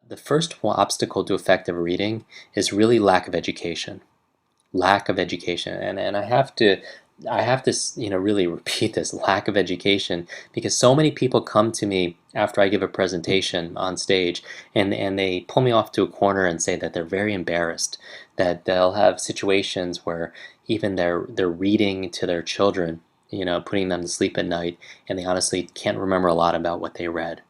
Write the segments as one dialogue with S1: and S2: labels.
S1: The first obstacle to effective reading is really lack of education. Lack of education, and I have to really repeat this lack of education because so many people come to me after I give a presentation on stage, and they pull me off to a corner and say that they're very embarrassed, that they'll have situations where even they're reading to their children, putting them to sleep at night, and they honestly can't remember a lot about what they read.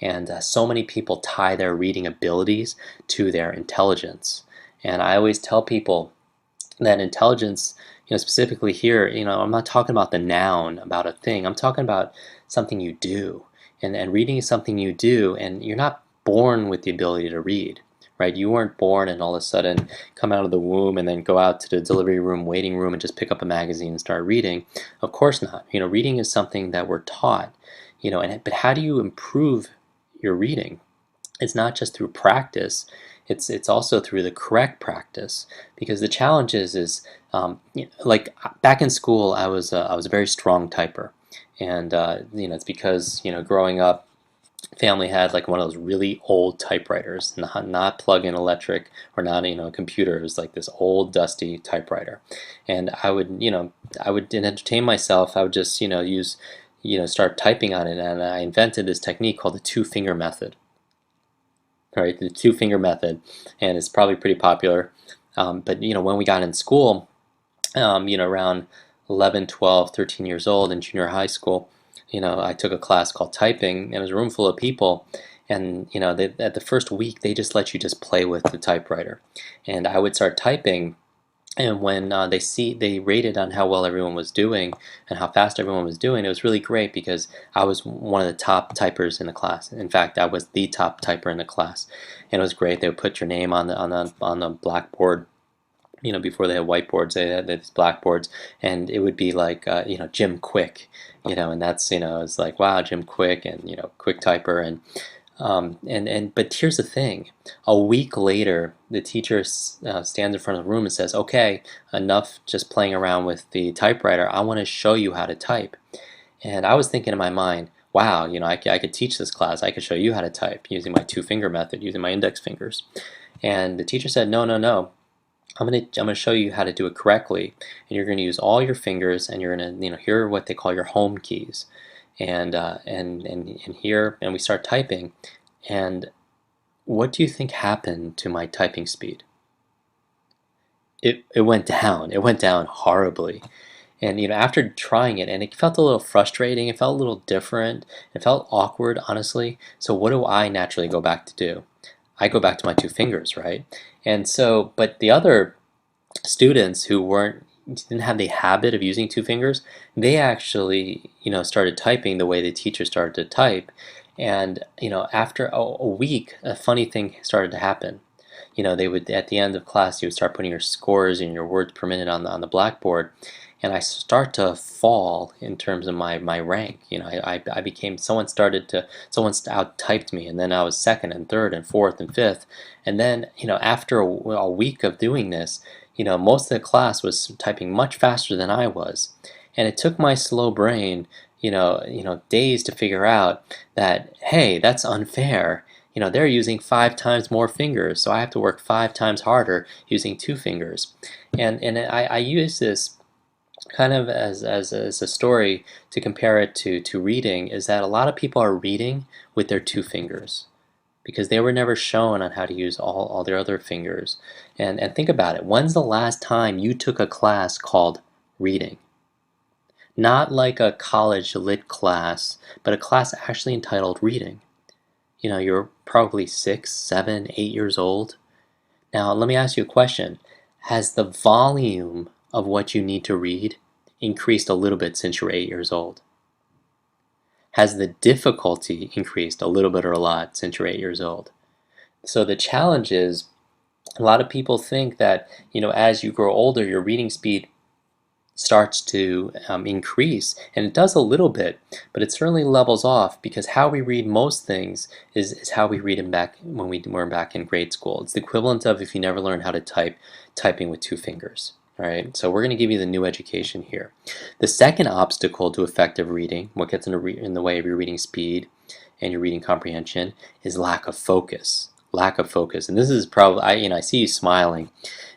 S1: And so many people tie their reading abilities to their intelligence. And I always tell people that intelligence, specifically here, I'm not talking about the noun about a thing. I'm talking about something you do. And reading is something you do, and you're not born with the ability to read, right? You weren't born and all of a sudden come out of the womb and then go out to the delivery room, waiting room, and just pick up a magazine and start reading. Of course not. Reading is something that we're taught, but how do you improve your reading? It's not just through practice, it's also through the correct practice, because the challenge is like back in school I was a very strong typer, and it's because growing up, family had like one of those really old typewriters, not plug-in electric or not a computer. It was like this old dusty typewriter, and I would entertain myself. I would just use start typing on it, and I invented this technique called the two-finger method. Right, the two-finger method, and it's probably pretty popular. But when we got in school, around 11, 12, 13 years old in junior high school, I took a class called typing, and it was a room full of people. And at the first week, they just let you just play with the typewriter, and I would start typing. And when they rated on how well everyone was doing and how fast everyone was doing, it was really great because I was one of the top typers in the class. In fact, I was the top typer in the class, and it was great. They would put your name on the blackboard. Before they had whiteboards, they had these blackboards, and it would be like Jim Kwik, and that's it's like, wow, Jim Kwik, and quick typer. But here's the thing. A week later, the teacher stands in front of the room and says, "Okay, enough just playing around with the typewriter. I want to show you how to type." And I was thinking in my mind, "Wow, I could teach this class. I could show you how to type using my two-finger method, using my index fingers." And the teacher said, "No, no, no. I'm gonna show you how to do it correctly, and you're gonna use all your fingers, and you're gonna here are what they call your home keys, and here, and we start typing, and what do you think happened to my typing speed? It went down. It went down horribly. And after trying it, and it felt a little frustrating, it felt a little different, it felt awkward, honestly. So what do I naturally go back to do? I go back to my two fingers, right? And so, but the other students who didn't have the habit of using two fingers, they actually started typing the way the teacher started to type. And after a week, a funny thing started to happen. They would, at the end of class, you would start putting your scores and your words per minute on the blackboard, and I start to fall in terms of my rank. I became, someone out typed me, and then I was second and third and fourth and fifth. And then after a week of doing this, most of the class was typing much faster than I was, and it took my slow brain days to figure out that, hey, that's unfair. They're using 5 times more fingers, so I have to work 5 times harder using two fingers. And I use this kind of as a story to compare it to reading, is that a lot of people are reading with their two fingers because they were never shown on how to use all their other fingers. And think about it. When's the last time you took a class called reading? Not like a college lit class, but a class actually entitled reading. You're probably 6, 7, 8 years old. Now, let me ask you a question. Has the volume of what you need to read increased a little bit since you're 8 years old? Has the difficulty increased a little bit or a lot since you're 8 years old? So the challenge is, a lot of people think that, as you grow older, your reading speed starts to increase, and it does a little bit, but it certainly levels off, because how we read most things is how we read them back when we were back in grade school. It's the equivalent of if you never learned how to type, typing with two fingers. All right, so we're going to give you the new education here. The second obstacle to effective reading, what gets in the way of your reading speed and your reading comprehension, is lack of focus. lack of focus. And this is probably, I see you smiling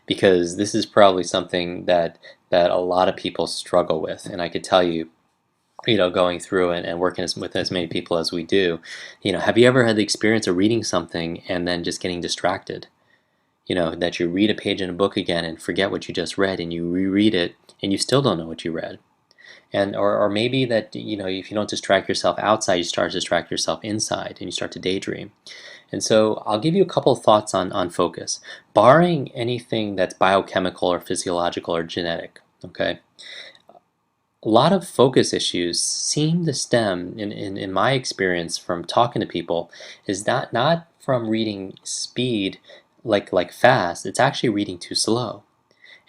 S1: because this is probably something that a lot of people struggle with. And I could tell you, going through and working with as many people as we do, have you ever had the experience of reading something and then just getting distracted? That you read a page in a book again and forget what you just read, and you reread it and you still don't know what you read. And or maybe that, if you don't distract yourself outside, you start to distract yourself inside and you start to daydream. And so I'll give you a couple of thoughts on focus, barring anything that's biochemical or physiological or genetic. Okay, a lot of focus issues seem to stem, in my experience from talking to people, is that not from reading speed, like fast. It's actually reading too slow.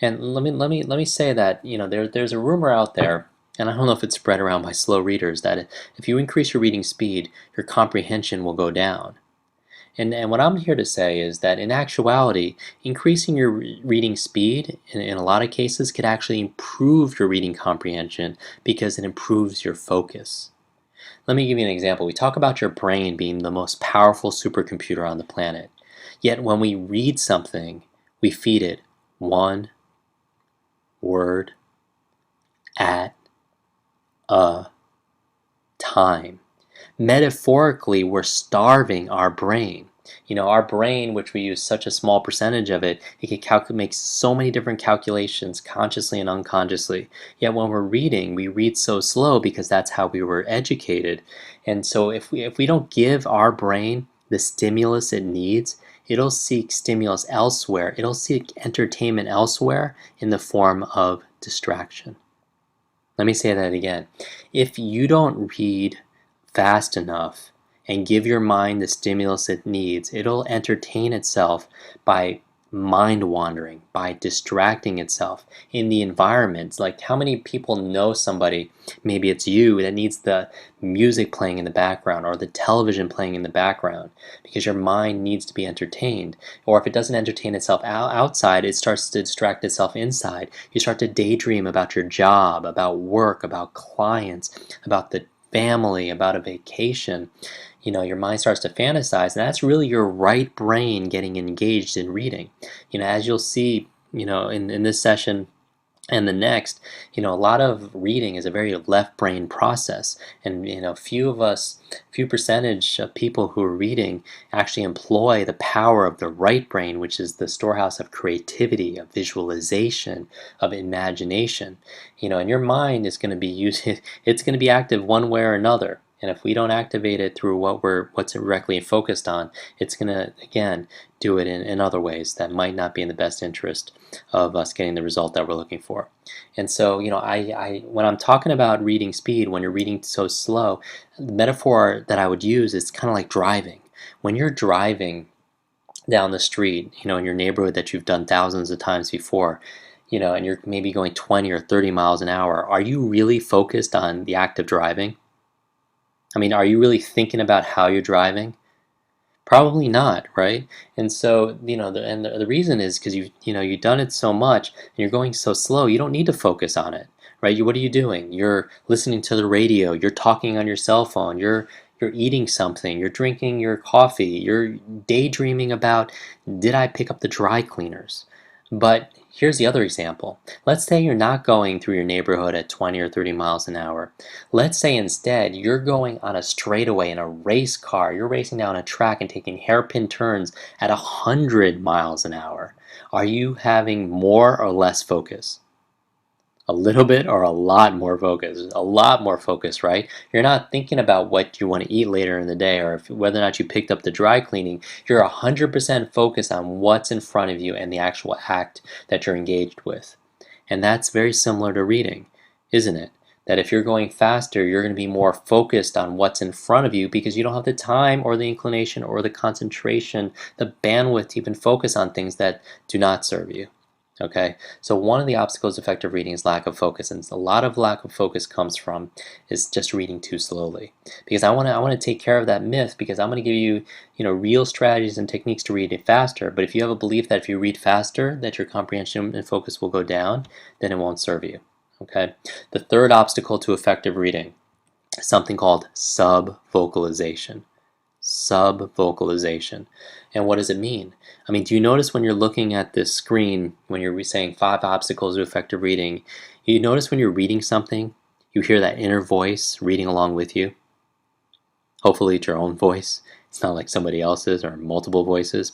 S1: And let me say that, there's a rumor out there, and I don't know if it's spread around by slow readers, that if you increase your reading speed, your comprehension will go down. And what I'm here to say is that in actuality, increasing your reading speed in a lot of cases could actually improve your reading comprehension because it improves your focus. Let me give you an example. We talk about your brain being the most powerful supercomputer on the planet. Yet when we read something, we feed it one word at a time. Metaphorically, we're starving our brain. Our brain, which we use such a small percentage of it, it can make so many different calculations consciously and unconsciously. Yet when we're reading, we read so slow because that's how we were educated. And so if we don't give our brain the stimulus it needs, it'll seek stimulus elsewhere. It'll seek entertainment elsewhere in the form of distraction. Let me say that again. If you don't read fast enough and give your mind the stimulus it needs, it'll entertain itself by mind wandering, by distracting itself in the environment. Like, how many people know somebody, maybe it's you, that needs the music playing in the background or the television playing in the background because your mind needs to be entertained. Or if it doesn't entertain itself outside, it starts to distract itself inside. You start to daydream about your job, about work, about clients, about the family, about a vacation. Your mind starts to fantasize, and that's really your right brain getting engaged in reading. As you'll see, in this session and the next, a lot of reading is a very left brain process. And, few percentage of people who are reading actually employ the power of the right brain, which is the storehouse of creativity, of visualization, of imagination. And your mind is going to be it's going to be active one way or another. And if we don't activate it through what's directly focused on, it's going to, again, do it in other ways that might not be in the best interest of us getting the result that we're looking for. And so, when I'm talking about reading speed, when you're reading so slow, the metaphor that I would use is kind of like driving. When you're driving down the street, in your neighborhood that you've done thousands of times before, and you're maybe going 20 or 30 miles an hour, are you really focused on the act of driving? I mean, are you really thinking about how you're driving? Probably not, right? And so, the reason is because you've done it so much and you're going so slow, you don't need to focus on it, right? What are you doing? You're listening to the radio, you're talking on your cell phone, you're eating something, you're drinking your coffee, you're daydreaming about, did I pick up the dry cleaners? But here's the other example. Let's say you're not going through your neighborhood at 20 or 30 miles an hour. Let's say instead you're going on a straightaway in a race car. You're racing down a track and taking hairpin turns at 100 miles an hour. Are you having more or less focus? A little bit or a lot more focus? A lot more focus, right? You're not thinking about what you want to eat later in the day or whether or not you picked up the dry cleaning. You're 100% focused on what's in front of you and the actual act that you're engaged with. And that's very similar to reading, isn't it? That if you're going faster, you're going to be more focused on what's in front of you because you don't have the time or the inclination or the concentration, the bandwidth to even focus on things that do not serve you. Okay, so one of the obstacles of effective reading is lack of focus, and a lot of lack of focus comes from is just reading too slowly. Because I want to take care of that myth, because I'm going to give you real strategies and techniques to read it faster. But if you have a belief that if you read faster, that your comprehension and focus will go down, then it won't serve you. Okay, the third obstacle to effective reading is something called sub-vocalization. Subvocalization. And what does it mean? I mean, do you notice when you're looking at this screen, when you're saying 5 obstacles to effective reading, you notice when you're reading something, you hear that inner voice reading along with you? Hopefully it's your own voice. It's not like somebody else's or multiple voices.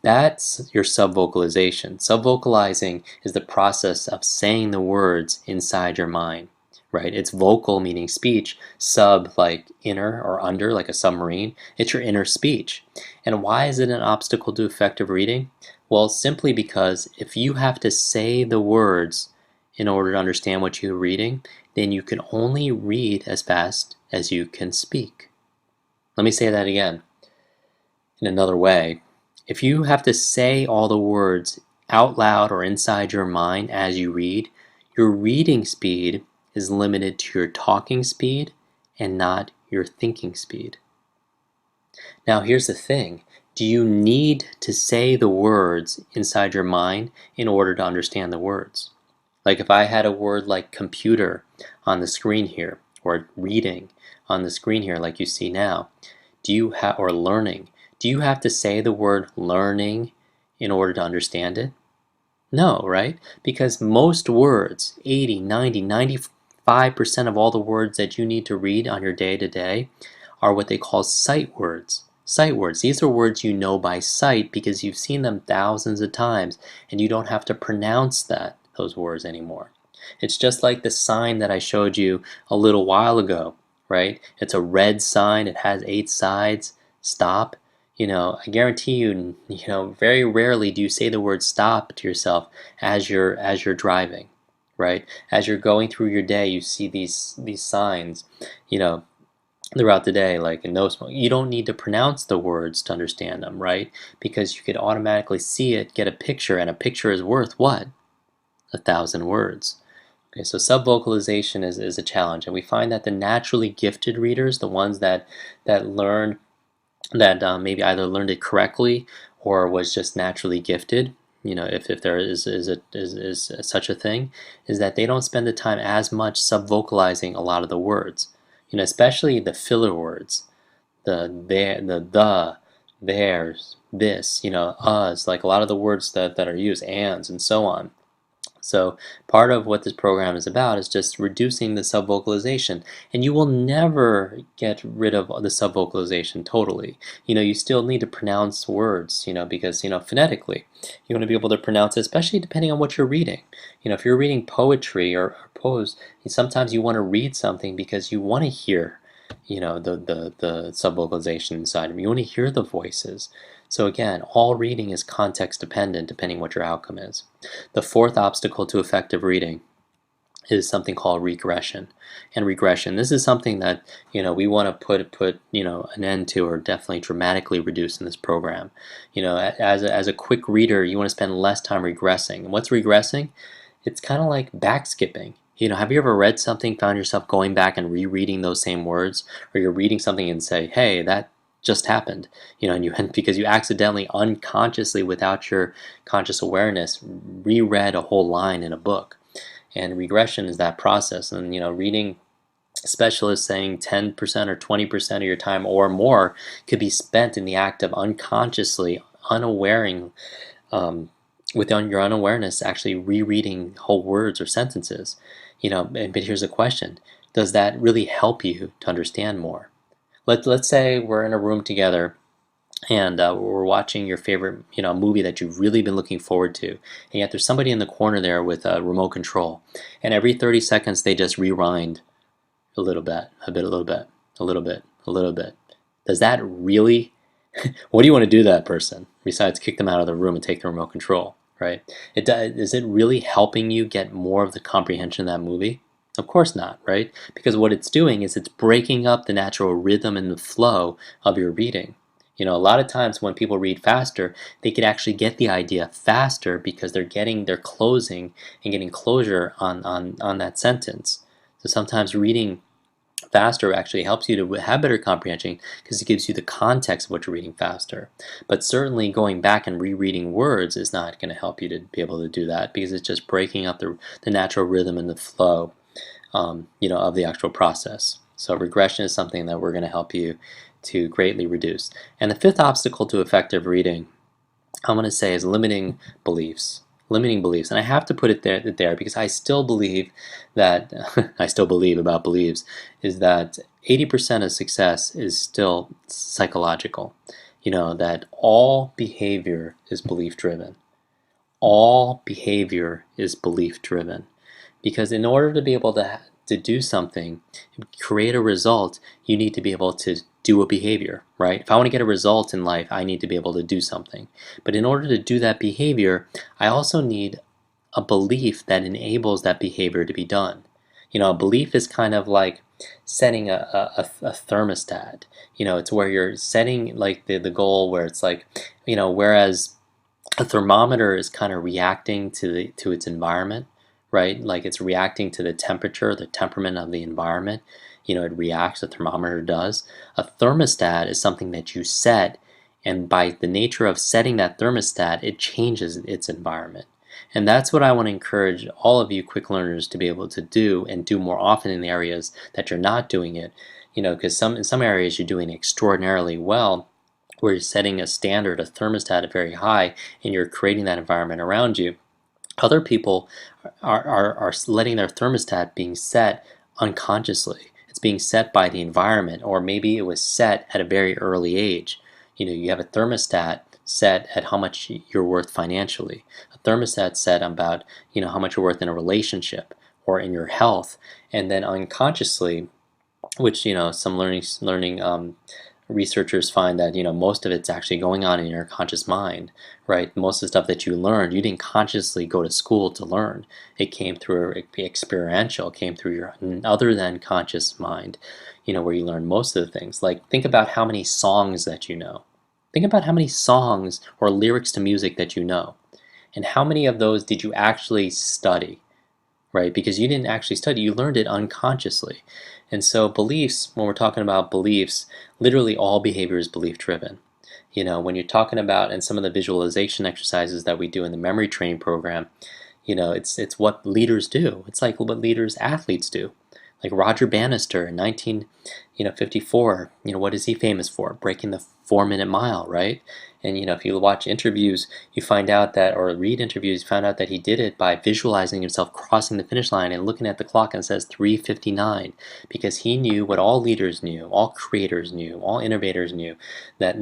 S1: That's your subvocalization. Subvocalizing is the process of saying the words inside your mind, right? It's vocal, meaning speech, sub, like inner or under, like a submarine. It's your inner speech. And why is it an obstacle to effective reading? Well, simply because if you have to say the words in order to understand what you're reading, then you can only read as fast as you can speak. Let me say that again in another way. If you have to say all the words out loud or inside your mind as you read, your reading speed is limited to your talking speed and not your thinking speed. Now, here's the thing. Do you need to say the words inside your mind in order to understand the words? Like if I had a word like computer on the screen here, or reading on the screen here like you see now, or learning, do you have to say the word learning in order to understand it? No, right? Because most words, 80, 90, 95% of all the words that you need to read on your day to day are what they call sight words. Sight words. These are words you know by sight because you've seen them thousands of times and you don't have to pronounce those words anymore. It's just like the sign that I showed you a little while ago, right? It's a red sign, it has 8 sides, stop. I guarantee you, very rarely do you say the word stop to yourself as you're driving, right? As you're going through your day, you see these signs, throughout the day, like in no smoke. You don't need to pronounce the words to understand them, right? Because you could automatically see it, get a picture, and a picture is worth what? 1,000 words. Okay, so subvocalization is a challenge, and we find that the naturally gifted readers, the ones that learn that maybe either learned it correctly or was just naturally gifted, if there is such a thing, is that they don't spend the time as much subvocalizing a lot of the words, especially the filler words, the theirs, this, us, like a lot of the words that are used, ands, and so on. So part of what this program is about is just reducing the subvocalization, and you will never get rid of the subvocalization totally. You still need to pronounce words, because, phonetically, you want to be able to pronounce it, especially depending on what you're reading. If you're reading poetry or prose, sometimes you want to read something because you want to hear, the subvocalization inside of you. You want to hear the voices. So again, all reading is context dependent depending what your outcome is. The fourth obstacle to effective reading is something called regression. And regression, this is something that we want to put an end to, or definitely dramatically reduce in this program. As a quick reader, you want to spend less time regressing. And what's regressing? It's kind of like back skipping. Have you ever read something, found yourself going back and rereading those same words, or you're reading something and say, hey, that just happened, and because you accidentally, unconsciously, without your conscious awareness, reread a whole line in a book. And regression is that process. And reading specialists saying 10% or 20% of your time or more could be spent in the act of unconsciously, within your unawareness, actually rereading whole words or sentences. But here's a question: does that really help you to understand more? Let's say we're in a room together and we're watching your favorite movie that you've really been looking forward to, and yet there's somebody in the corner there with a remote control, and every 30 seconds they just rewind a little bit, a little bit, a little bit, a little bit. Does that really what do you want to do to that person besides kick them out of the room and take the remote control, right? Is it really helping you get more of the comprehension of that movie? Of course not, right? Because what it's doing is it's breaking up the natural rhythm and the flow of your reading. A lot of times when people read faster, they could actually get the idea faster because they're closing and getting closure on that sentence. So sometimes reading faster actually helps you to have better comprehension because it gives you the context of what you're reading faster. But certainly going back and rereading words is not going to help you to be able to do that, because it's just breaking up the natural rhythm and the flow of the actual process. So regression is something that we're going to help you to greatly reduce. And the fifth obstacle to effective reading, I'm going to say, is limiting beliefs. Limiting beliefs. And I have to put it there because I still believe that, I still believe about beliefs, is that 80% of success is still psychological. That all behavior is belief driven. All behavior is belief driven. Because in order to be able to do something, create a result, you need to be able to do a behavior, right? If I want to get a result in life, I need to be able to do something. But in order to do that behavior, I also need a belief that enables that behavior to be done. A belief is kind of like setting a thermostat. It's where you're setting like the goal where it's like, whereas a thermometer is kind of reacting to its environment, right? Like it's reacting to the temperature, the temperament of the environment. It reacts, the thermometer does. A thermostat is something that you set, and by the nature of setting that thermostat, it changes its environment. And that's what I want to encourage all of you quick learners to be able to do, and do more often in the areas that you're not doing it. Because in some areas you're doing extraordinarily well, where you're setting a standard, a thermostat very high, and you're creating that environment around you. Other people are letting their thermostat being set unconsciously. It's being set by the environment, or maybe it was set at a very early age. You have a thermostat set at how much you're worth financially. A thermostat set about how much you're worth in a relationship or in your health, and then unconsciously, which some learning researchers find that most of it's actually going on in your conscious mind, right? Most of the stuff that you learned, you didn't consciously go to school to learn. It came through experiential, came through your other than conscious mind, where you learn most of the things. Like, think about how many songs that you know. Think about how many songs or lyrics to music that you know, and how many of those did you actually study, right? Because you didn't actually study, you learned it unconsciously. And so beliefs, when we're talking about beliefs, literally all behavior is belief driven. When you're talking about, and some of the visualization exercises that we do in the memory training program, it's what leaders do. It's like what athletes do. Like Roger Bannister in 1954, what is he famous for? Breaking the 4-minute mile, right? And if you watch interviews, you find out that, or read interviews, you find out that he did it by visualizing himself crossing the finish line and looking at the clock, and it says 3:59, because he knew what all leaders knew, all creators knew, all innovators knew, that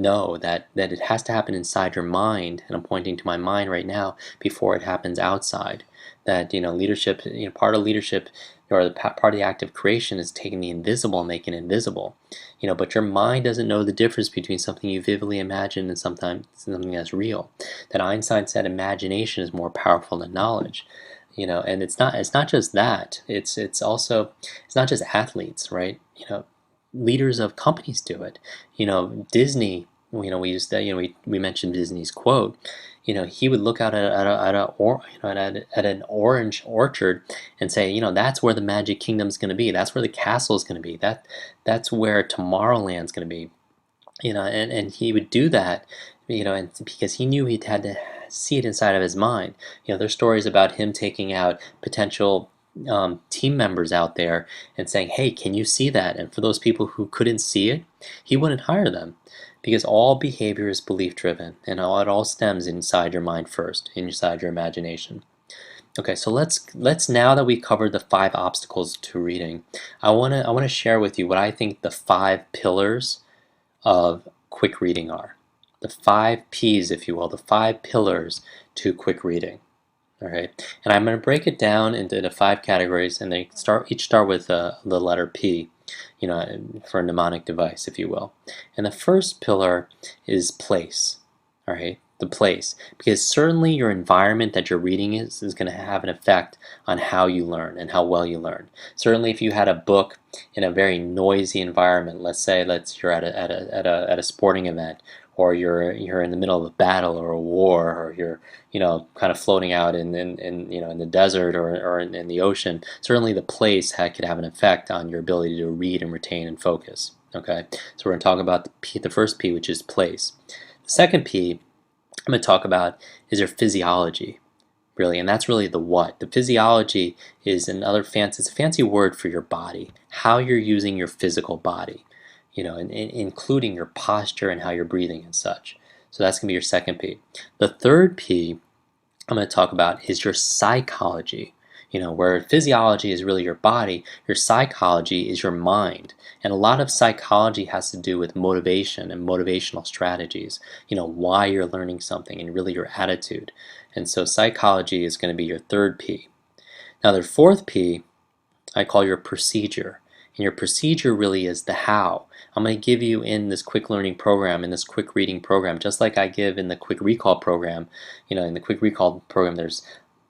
S1: it has to happen inside your mind, and I'm pointing to my mind right now, before it happens outside. That leadership, part of leadership, or part of the act of creation, is taking the invisible and making it visible. But your mind doesn't know the difference between something you vividly imagine and sometimes something that's real. That Einstein said imagination is more powerful than knowledge. And it's not just that. It's also, it's not just athletes, right? Leaders of companies do it. Disney. We used that. We mentioned Disney's quote. He would look out at an orange orchard and say, that's where the Magic Kingdom's going to be. That's where the castle's going to be. That's where Tomorrowland's going to be. And he would do that, and because he knew he had to see it inside of his mind. There's stories about him taking out potential team members out there and saying, hey, can you see that? And for those people who couldn't see it, he wouldn't hire them. Because all behavior is belief driven, and it all stems inside your mind first, inside your imagination. Okay, so let's now that we've covered the 5 obstacles to reading, I wanna share with you what I think the 5 pillars of quick reading are. The 5 P's, if you will, the 5 pillars to quick reading. All right, and I'm going to break it down into the 5 categories, and they each start with the letter P, for a mnemonic device, if you will. And the first pillar is place. All right, the place, because certainly your environment that you're reading is going to have an effect on how you learn and how well you learn. Certainly, if you had a book in a very noisy environment, let's say you're at a sporting event, or you're in the middle of a battle or a war, or you're kind of floating out in the desert, or in the ocean. Certainly the place could have an effect on your ability to read and retain and focus. Okay, so we're going to talk about the first P, which is place. The second P I'm going to talk about is your physiology, really, and that's really the what. The physiology is it's a fancy word for your body, how you're using your physical body. including your posture and how you're breathing and such. So that's going to be your second P. The third P I'm going to talk about is your psychology. Where physiology is really your body, your psychology is your mind. And a lot of psychology has to do with motivation and motivational strategies, why you're learning something and really your attitude. And so psychology is going to be your third P. Now, the fourth P I call your procedure. And your procedure really is the how. I'm going to give you in this quick learning program, in this quick reading program, just like I give in the quick recall program. In the quick recall program, there's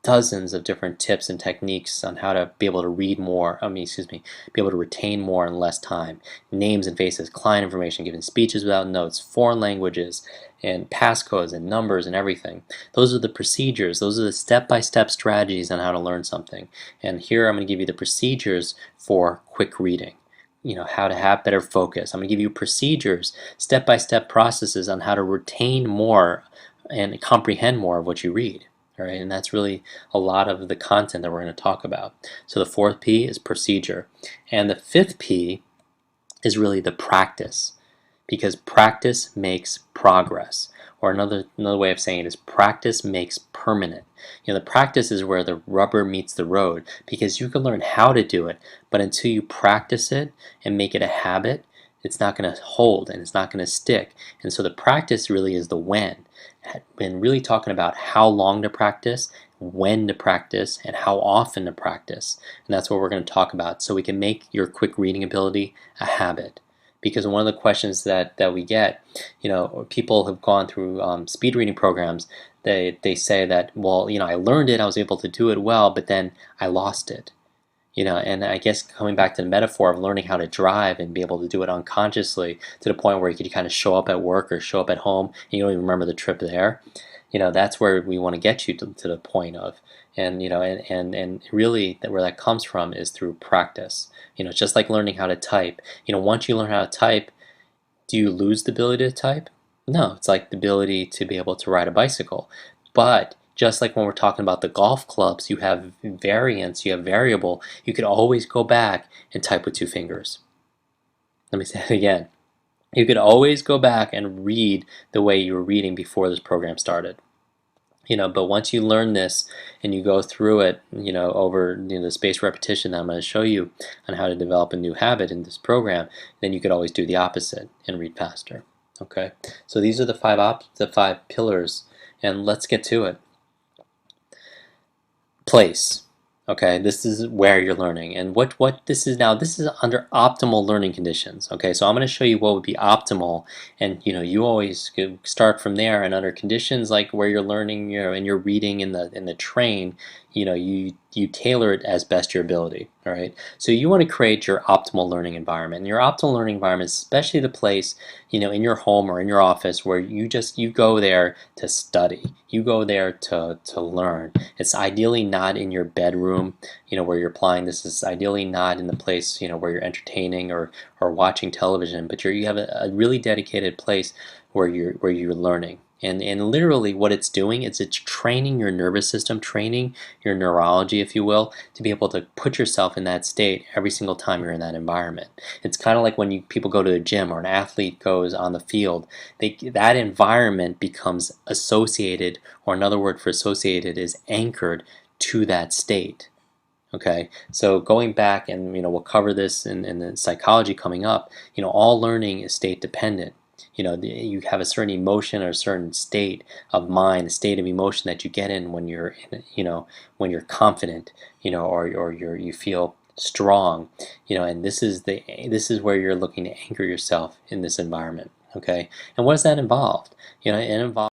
S1: dozens of different tips and techniques on how to be able to read more, be able to retain more in less time. Names and faces, client information, giving speeches without notes, foreign languages, and passcodes and numbers and everything. Those are the procedures. Those are the step-by-step strategies on how to learn something. And here I'm going to give you the procedures for quick reading. How to have better focus. I'm going to give you procedures, step-by-step processes on how to retain more and comprehend more of what you read. All right, and that's really a lot of the content that we're going to talk about. So the fourth P is procedure. And the fifth P is really the practice, because practice makes progress. Or another way of saying it is practice makes permanent. The practice is where the rubber meets the road, because you can learn how to do it, but until you practice it and make it a habit, it's not going to hold and it's not going to stick. And so the practice really is the when. Been really talking about how long to practice, when to practice, and how often to practice. And that's what we're going to talk about, so we can make your quick reading ability a habit. Because one of the questions that we get, people have gone through speed reading programs, they say that, well, I learned it, I was able to do it well, but then I lost it. And I guess coming back to the metaphor of learning how to drive and be able to do it unconsciously to the point where you could kind of show up at work or show up at home and you don't even remember the trip there, that's where we want to get you to the point of. And and really where that comes from is through practice. Just like learning how to type. Once you learn how to type, do you lose the ability to type? No, it's like the ability to be able to ride a bicycle. But just like when we're talking about the golf clubs, you have variance, you have variable, you could always go back and type with two fingers. Let me say it again. You could always go back and read the way you were reading before this program started. But once you learn this and you go through it, over the spaced repetition that I'm going to show you on how to develop a new habit in this program, then you could always do the opposite and read faster. Okay, so these are the five pillars, and let's get to it. Place. Okay, this is where you're learning, and what this is now. This is under optimal learning conditions. Okay, so I'm going to show you what would be optimal, and you always start from there. And under conditions like where you're learning, and you're reading in the train, you tailor it as best your ability. All right, so you want to create your optimal learning environment. And your optimal learning environment is especially the place, in your home or in your office where you go there to study. You go there to learn. It's ideally not in your bedroom, where you're applying this. Is ideally not in the place, where you're entertaining or watching television, but you have a really dedicated place where you're learning. And literally what it's doing is it's training your nervous system, training your neurology, if you will, to be able to put yourself in that state every single time you're in that environment. It's kind of like when people go to the gym or an athlete goes on the field, that environment becomes associated, or another word for associated is anchored to that state. Okay, so going back, and we'll cover this in the psychology coming up, all learning is state dependent. You have a certain emotion or a certain state of mind, a state of emotion that you get in when you're when you're confident, or you feel strong, and this is where you're looking to anchor yourself in this environment. Okay, and what does that involve? It involves